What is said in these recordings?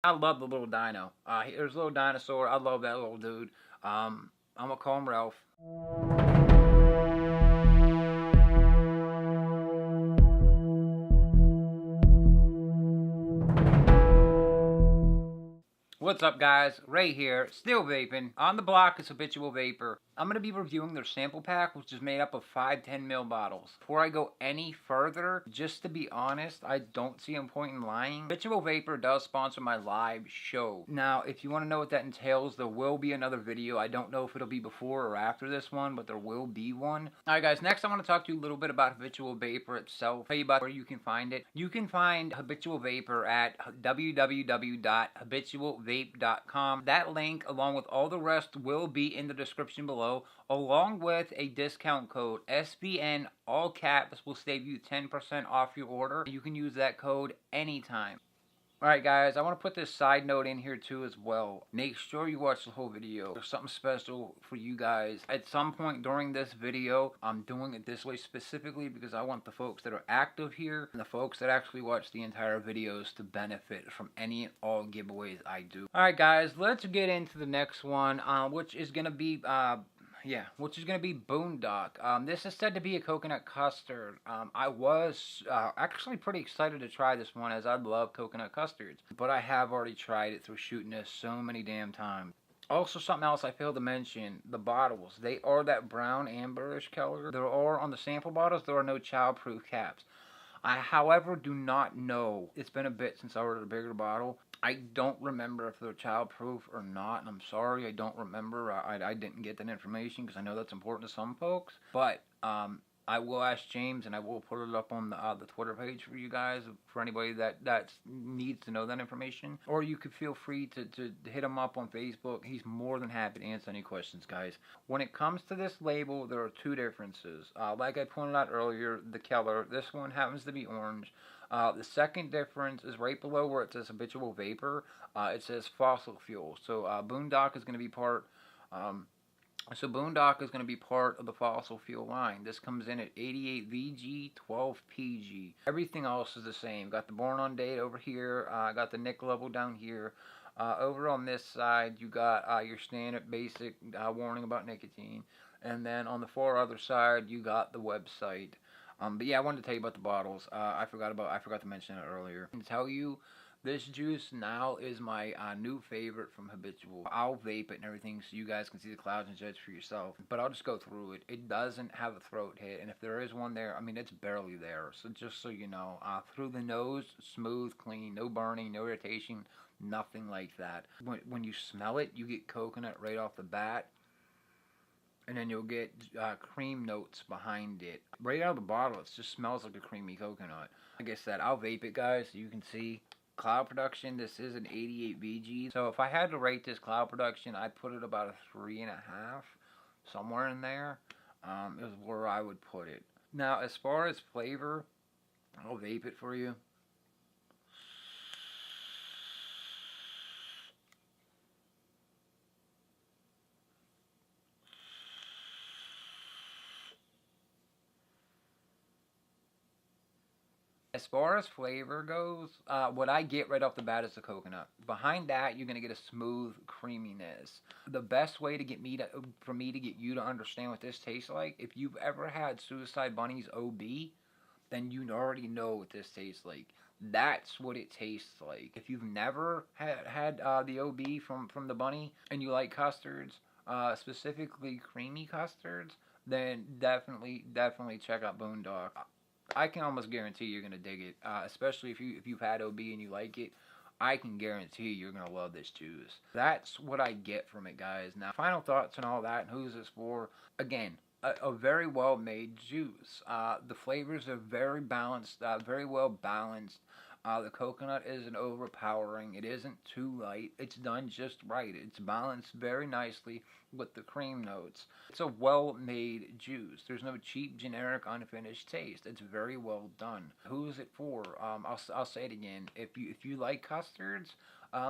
I love the little dino. There's a little dinosaur. I love that little dude. I'm gonna call him Ralph. What's up, guys? Ray here, still vaping. On the block is Habitual Vapor. I'm going to be reviewing their sample pack, which is made up of 5 10 ml bottles. Before I go any further, just to be honest, I don't see a point in lying. Habitual Vapor does sponsor my live show. Now, if you want to know what that entails, there will be another video. I don't know if it'll be before or after this one, but there will be one. Alright guys, next I want to talk to you a little bit about Habitual Vapor itself. Tell you about where you can find it. You can find Habitual Vapor at www.habitualvape.com. That link, along with all the rest, will be in the description below, along with a discount code. SBN, all caps, will save you 10% off your order. You can use that code anytime. Alright guys, I want to put this side note in here too as well. Make sure you watch the whole video. There's something special for you guys. At some point during this video, I'm doing it this way specifically because I want the folks that are active here and the folks that actually watch the entire videos to benefit from any and all giveaways I do. Alright guys, let's get into the next one, which is going to be Boondock. This is said to be a coconut custard. I was actually pretty excited to try this one, as I love coconut custards, but I have already tried it through shooting this so many damn times. Also, something else I failed to mention, the bottles. They are that brown amberish color. There are, on the sample bottles, there are no child-proof caps. I, however, do not know. It's been a bit since I ordered a bigger bottle. I don't remember if they're child-proof or not, and I'm sorry, I don't remember. I didn't get that information because I know that's important to some folks. But I will ask James, and I will put it up on the Twitter page for you guys, for anybody that needs to know that information. Or you could feel free to hit him up on Facebook. He's more than happy to answer any questions, guys. When it comes to this label, there are two differences. Like I pointed out earlier, the color. This one happens to be orange. The second difference is right below where it says Habitual Vapor. It says fossil fuel. So Boondock is going to be part. Boondock is going to be part of the fossil fuel line. This comes in at 88 VG, 12 PG. Everything else is the same. Got the born on date over here. Got the nic level down here. Over on this side, you got your standard basic warning about nicotine. And then on the far other side, you got the website. But yeah, I wanted to tell you about the bottles. I forgot to mention it earlier. I can tell you, this juice now is my new favorite from Habitual. I'll vape it and everything so you guys can see the clouds and judge for yourself. But I'll just go through it. It doesn't have a throat hit, and if there is one there, I mean, it's barely there. So just so you know, through the nose, smooth, clean, no burning, no irritation, nothing like that. When you smell it, you get coconut right off the bat. And then you'll get cream notes behind it. Right out of the bottle, it just smells like a creamy coconut. Like I said, I'll vape it, guys, so you can see. Cloud production, this is an 88 VG. So if I had to rate this cloud production, I'd put it about a 3.5. Somewhere in there is where I would put it. Now, as far as flavor, I'll vape it for you. As far as flavor goes, what I get right off the bat is the coconut. Behind that, you're going to get a smooth creaminess. The best way for me to get you to understand what this tastes like, if you've ever had Suicide Bunny's OB, then you already know what this tastes like. That's what it tastes like. If you've never had the OB from the bunny and you like custards, specifically creamy custards, then definitely check out Boondock. I can almost guarantee you're gonna dig it, especially if you've had OB and you like it. I can guarantee you're gonna love this juice. That's what I get from it, guys. Now, final thoughts and all that, and who's this for? Again, a very well made juice. The flavors are very balanced, very well balanced. The coconut isn't overpowering. It isn't too light. It's done just right. It's balanced very nicely with the cream notes. It's a well-made juice. There's no cheap, generic, unfinished taste. It's very well done. Who is it for? I'll say it again. If you like custards,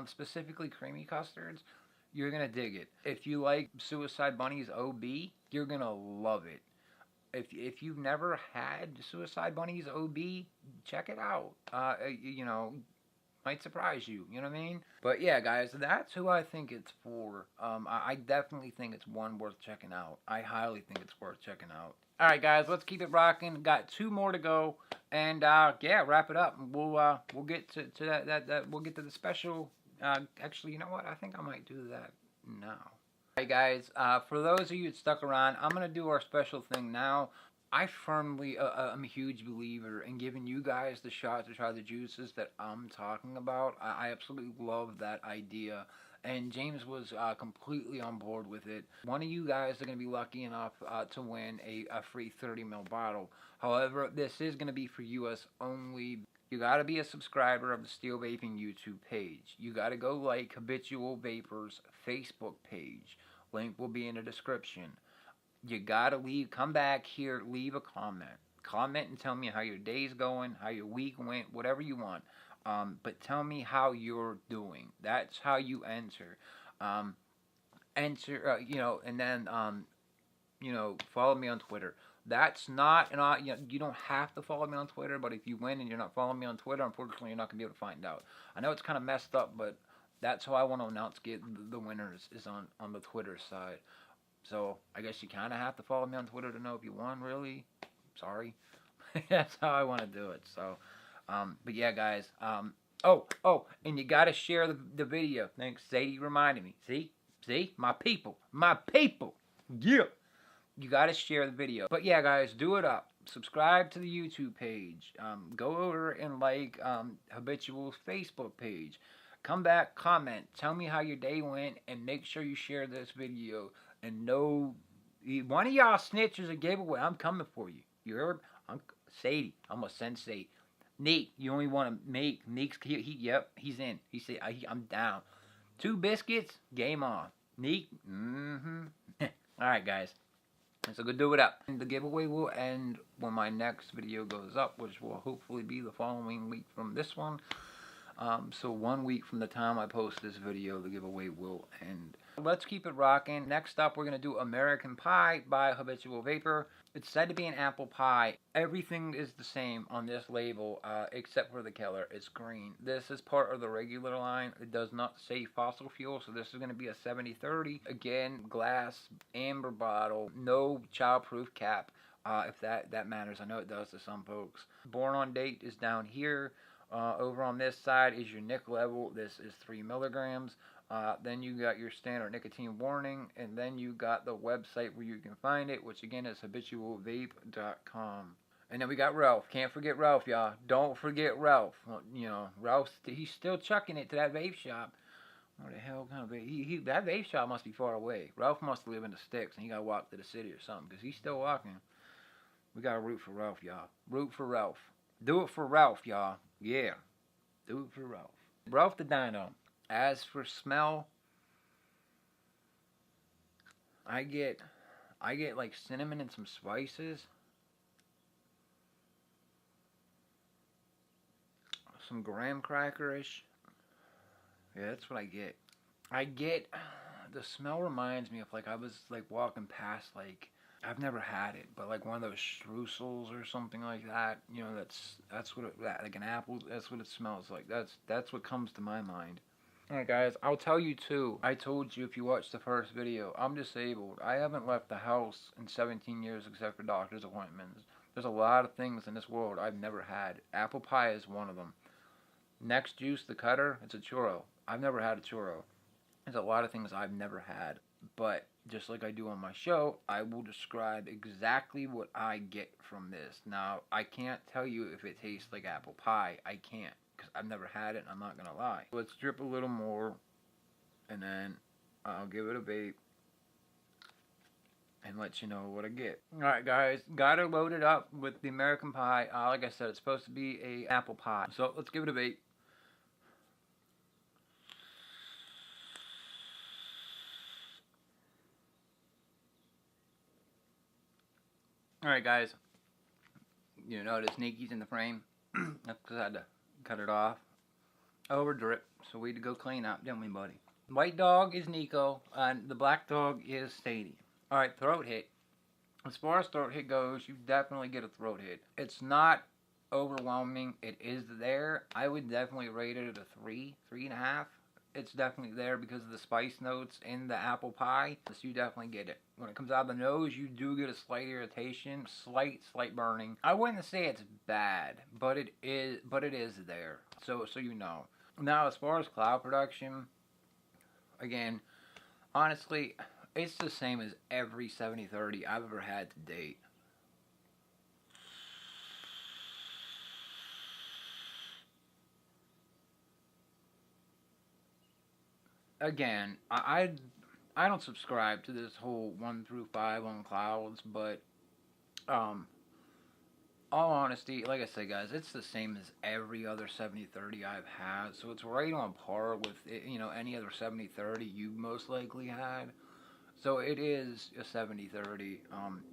specifically creamy custards, you're gonna dig it. If you like Suicide Bunny's OB, you're gonna love it. If you've never had Suicide Bunny's OB, check it out. You know, Might surprise you, you know what I mean? But yeah, guys, that's who I think it's for. I definitely think it's one worth checking out. I highly think it's worth checking out. Alright, guys, let's keep it rocking. Got 2 more to go. And yeah, wrap it up. We'll get to that we'll get to the special. Actually, you know what? I think I might do that now. Alright, guys, for those of you that stuck around, I'm going to do our special thing now. I firmly am a huge believer in giving you guys the shot to try the juices that I'm talking about. I absolutely love that idea. And James was completely on board with it. One of you guys are going to be lucky enough to win a free 30 ml bottle. However, this is going to be for US only. You got to be a subscriber of the SteelVape'N YouTube page. You got to go like Habitual Vapor's Facebook page. Link will be in the description. You gotta come back here, leave a comment. Comment and tell me how your day's going, how your week went, whatever you want. But tell me how you're doing. That's how you enter. You know, and then, you know, follow me on Twitter. That's not, you know, you don't have to follow me on Twitter, but if you win and you're not following me on Twitter, unfortunately, you're not gonna be able to find out. I know it's kind of messed up, but that's how I want to announce the winners is on the Twitter side. So, I guess you kind of have to follow me on Twitter to know if you won, really. Sorry. That's how I want to do it. So, but yeah, guys. Oh, and you got to share the video. Thanks, Sadie reminded me. See? My people. Yeah. You got to share the video. But yeah, guys, do it up. Subscribe to the YouTube page. Go over and like Habitual's Facebook page. Come back, comment. Tell me how your day went, and make sure you share this video. And no, one of y'all snitches a giveaway. I'm coming for you. You heard? I'm Sadie. I'm a sensei. Neek, you only want to make Neek's. Yep, he's in. He said, I'm down. 2 biscuits, game on. Neek, All right, guys. So go do it up. And the giveaway will end when my next video goes up, which will hopefully be the following week from this one. So 1 week from the time I post this video, the giveaway will end. Let's keep it rocking. Next up, we're going to do American Pie by Habitual Vapor. It's said to be an apple pie. Everything is the same on this label except for the color. It's green. This is part of the regular line. It does not say fossil fuel, so this is going to be a 70-30. Again, glass, amber bottle, no childproof cap, if that matters. I know it does to some folks. Born on date is down here. Over on this side is your nic level. This is 3 milligrams. Then you got your standard nicotine warning, and then you got the website where you can find it, which again is habitualvape.com. And then we got Ralph. Can't forget Ralph, y'all. Don't forget Ralph. Well, you know, Ralph, he's still chucking it to that vape shop. What the hell kind of vape? That vape shop must be far away. Ralph must live in the sticks, and he got to walk to the city or something, because he's still walking. We got to root for Ralph, y'all. Root for Ralph. Do it for Ralph, y'all. Yeah. Do it for Ralph. Ralph the Dino. As for smell, I get like cinnamon and some spices. Some graham crackerish. Yeah, that's what I get. The smell reminds me of like I was like walking past like I've never had it, but like one of those streusels or something like that. You know, that's what like an apple. That's what it smells like. That's what comes to my mind. Alright, guys, I'll tell you too. I told you if you watched the first video, I'm disabled. I haven't left the house in 17 years except for doctor's appointments. There's a lot of things in this world I've never had. Apple pie is one of them. Next juice, the cutter, it's a churro. I've never had a churro. There's a lot of things I've never had. But just like I do on my show, I will describe exactly what I get from this. Now, I can't tell you if it tastes like apple pie. I can't, because I've never had it, and I'm not going to lie. Let's drip a little more, and then I'll give it a vape and let you know what I get. Alright, guys, got it loaded up with the American Pie. Like I said, it's supposed to be a apple pie. So let's give it a vape. Alright, guys, you notice Nikki's in the frame. That's because I had to cut it off. Over drip, so we had to go clean up, didn't we, buddy? White dog is Nico, and the black dog is Sadie. Alright, throat hit. As far as throat hit goes, you definitely get a throat hit. It's not overwhelming. It is there. I would definitely rate it at a 3, 3.5. It's definitely there because of the spice notes in the apple pie. So you definitely get it. When it comes out of the nose, you do get a slight irritation, slight burning. I wouldn't say it's bad, but it is there. So you know. Now, as far as cloud production, again, honestly, it's the same as every 7030 I've ever had to date. Again, I don't subscribe to this whole 1 through 5 on clouds, but um, all honesty, like I said, guys, it's the same as every other 7030 I've had, so it's right on par with any other 7030 you most likely had. So it is a 7030.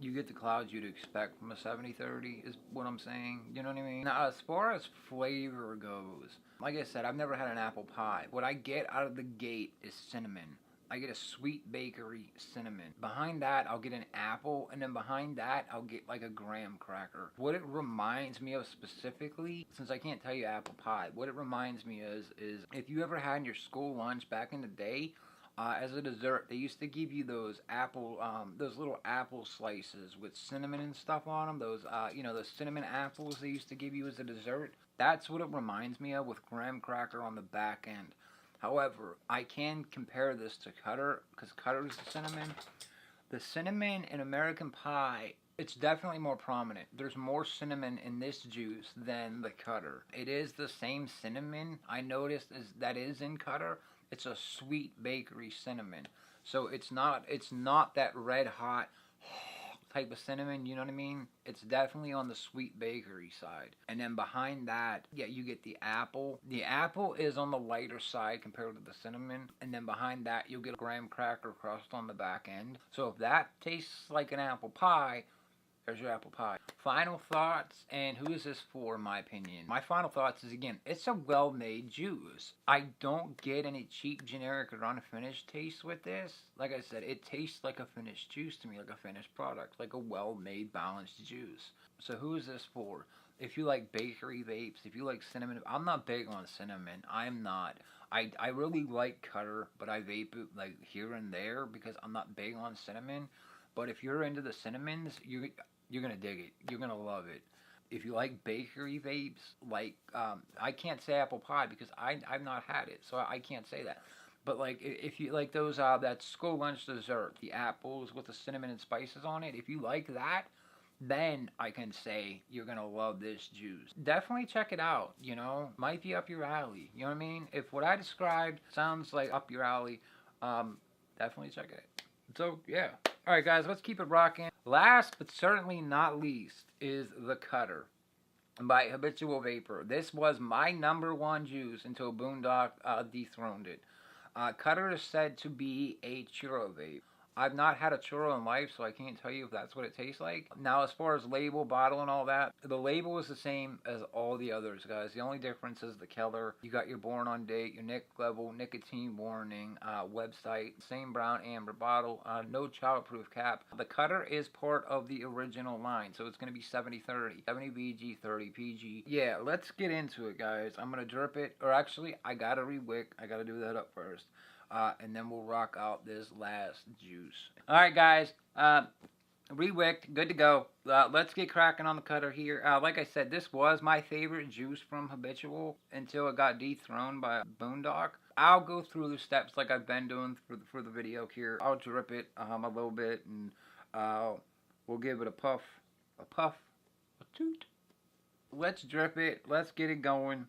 You get the clouds you'd expect from a 7030 is what I'm saying. You know what I mean? Now, as far as flavor goes, like I said, I've never had an apple pie. What I get out of the gate is cinnamon. I get a sweet bakery cinnamon. Behind that, I'll get an apple, and then behind that, I'll get like a graham cracker. What it reminds me of specifically, since I can't tell you apple pie, what it reminds me is if you ever had in your school lunch back in the day, as a dessert, they used to give you those those little apple slices with cinnamon and stuff on them. Those cinnamon apples they used to give you as a dessert. That's what it reminds me of, with graham cracker on the back end. However, I can compare this to Cutter, because Cutter is the cinnamon. The cinnamon in American Pie, it's definitely more prominent. There's more cinnamon in this juice than the Cutter. It is the same cinnamon I noticed that is in Cutter. It's a sweet bakery cinnamon. So it's not that red hot type of cinnamon, you know what I mean? It's definitely on the sweet bakery side. And then behind that, yeah, you get the apple. The apple is on the lighter side compared to the cinnamon. And then behind that, you'll get a graham cracker crust on the back end. So if that tastes like an apple pie, there's your apple pie. Final thoughts, and who is this for, in my opinion? My final thoughts is, again, it's a well-made juice. I don't get any cheap, generic, or unfinished taste with this. Like I said, it tastes like a finished juice to me, like a finished product, like a well-made, balanced juice. So who is this for? If you like bakery vapes, if you like cinnamon, I'm not big on cinnamon. I'm not. I really like Cutter, but I vape it like here and there because I'm not big on cinnamon. But if you're into the cinnamons, you're going to dig it. You're going to love it. If you like bakery vapes, like, I can't say apple pie because I've not had it, so I can't say that. But, like, if you like those, that school lunch dessert, the apples with the cinnamon and spices on it, if you like that, then I can say you're going to love this juice. Definitely check it out, Might be up your alley, you know what I mean? If what I described sounds like up your alley, definitely check it. So, yeah. Alright, guys, let's keep it rocking. Last, but certainly not least, is the Cutter by Habitual Vapor. This was my #1 juice until Boondock dethroned it. Cutter is said to be a churro vape. I've not had a churro in life, so I can't tell you if that's what it tastes like. Now, as far as label, bottle, and all that, the label is the same as all the others, guys. The only difference is the color. You got your born on date, your nic level, nicotine warning, website, same brown amber bottle, no childproof cap. The Cutter is part of the original line, so it's going to be 70/30, 70 VG, 30 PG. Yeah, let's get into it, guys. I'm going to drip it, or actually, I got to re-wick. I got to do that up first. And then we'll rock out this last juice. Alright, guys. Re-wicked. Good to go. Let's get cracking on the Cutter here. Like I said, this was my favorite juice from Habitual until it got dethroned by Boondock. I'll go through the steps like I've been doing for the video here. I'll drip it a little bit, and we'll give it a puff, a toot. Let's drip it. Let's get it going.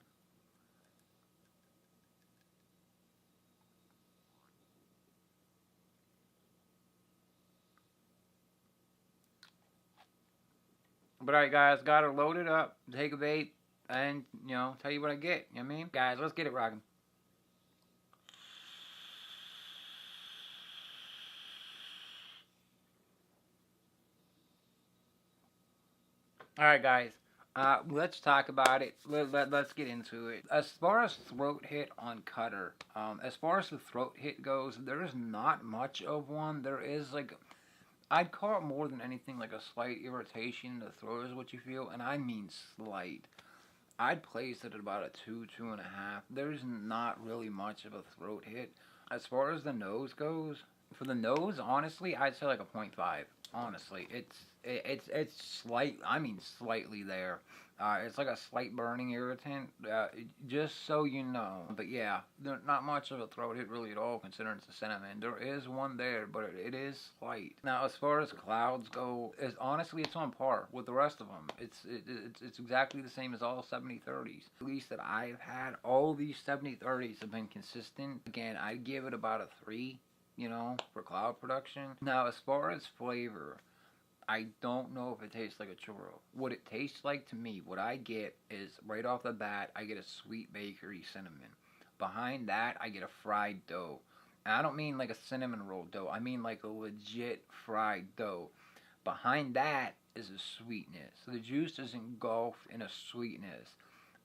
But alright, guys, got her loaded up, take a vape, and, tell you what I get. You know what I mean? Guys, let's get it rocking. Alright, guys, let's talk about it. Let's get into it. As far as throat hit on Cutter, as far as the throat hit goes, there is not much of one. There is, like, I'd call it more than anything like a slight irritation in the throat is what you feel, and I mean slight. I'd place it at about a 2, 2.5. There's not really much of a throat hit. As far as the nose goes, for the nose, honestly, I'd say like a 0.5. Honestly, it's slight. I mean, slightly there. It's like a slight burning irritant, just so you know. But yeah, there's not much of a throat hit really at all, considering it's a cinnamon. There is one there, but it is slight. Now, as far as clouds go, honestly, it's on par with the rest of them. It's exactly the same as all 70/30s. At least that I've had, all these 70/30s have been consistent. Again, I'd give it about a 3, you know, for cloud production. Now, as far as flavor, I don't know if it tastes like a churro. What it tastes like to me, what I get is, right off the bat, I get a sweet bakery cinnamon. Behind that, I get a fried dough. And I don't mean like a cinnamon roll dough. I mean like a legit fried dough. Behind that is a sweetness. So the juice is engulfed in a sweetness.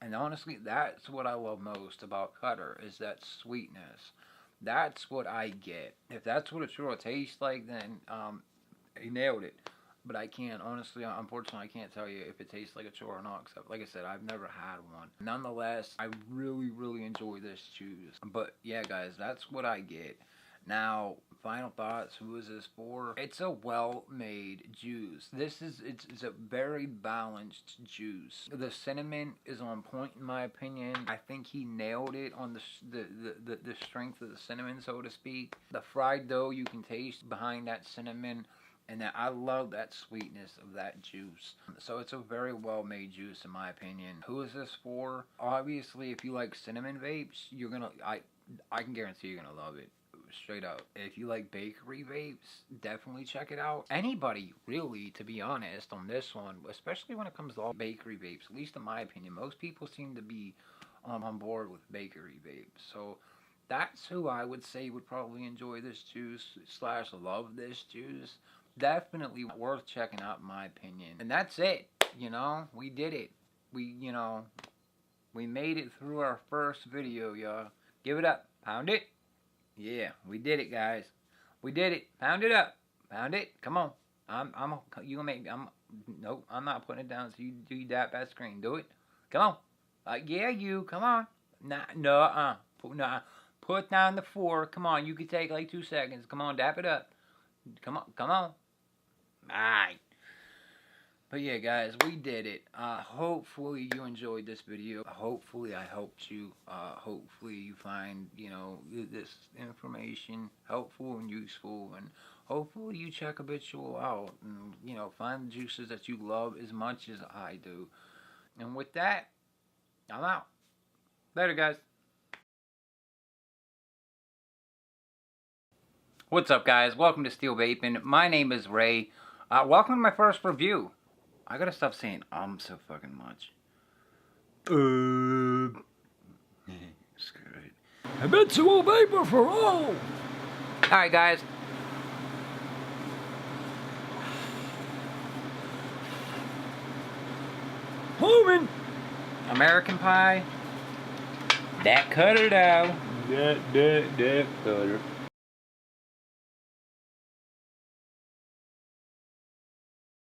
And honestly, that's what I love most about Cutter, is that sweetness. That's what I get. If that's what a churro tastes like, then he nailed it. But I can't, honestly, unfortunately, I can't tell you if it tastes like a churro or not, except, like I said, I've never had one. Nonetheless, I really, really enjoy this juice. But, yeah, guys, that's what I get. Now, final thoughts, who is this for? It's a well-made juice. It's a very balanced juice. The cinnamon is on point, in my opinion. I think he nailed it on the strength of the cinnamon, so to speak. The fried dough, you can taste behind that cinnamon. And I love that sweetness of that juice. So it's a very well-made juice, in my opinion. Who is this for? Obviously, if you like cinnamon vapes, you're gonna. I can guarantee you're gonna love it. Straight up. If you like bakery vapes, definitely check it out. Anybody, really, to be honest, on this one, especially when it comes to all bakery vapes, at least in my opinion, most people seem to be on board with bakery vapes. So that's who I would say would probably enjoy this juice / love this juice. Definitely worth checking out, in my opinion. And that's it. You know, we did it. We made it through our first video, y'all. Give it up. Pound it. Yeah, we did it, guys. We did it. Pound it up. Pound it. Come on. You gonna make, nope, I'm not putting it down, so you do that bad screen. Do it. Come on. Yeah, you. Come on. Nah. Put down the 4. Come on. You can take like 2 seconds. Come on, dap it up. Come on. Alright. But yeah, guys, we did it. Hopefully you enjoyed this video. Hopefully I helped you. Hopefully you find, this information helpful and useful. And hopefully you check Habitual out and, find the juices that you love as much as I do. And with that, I'm out. Later, guys. What's up, guys? Welcome to SteelVape'N. My name is Ray. Welcome to my first review. I gotta stop saying so fucking much. Screw it. Habitual Vapor for all! Alright, guys. Moving! American Pie. That cutter, though. That cutter.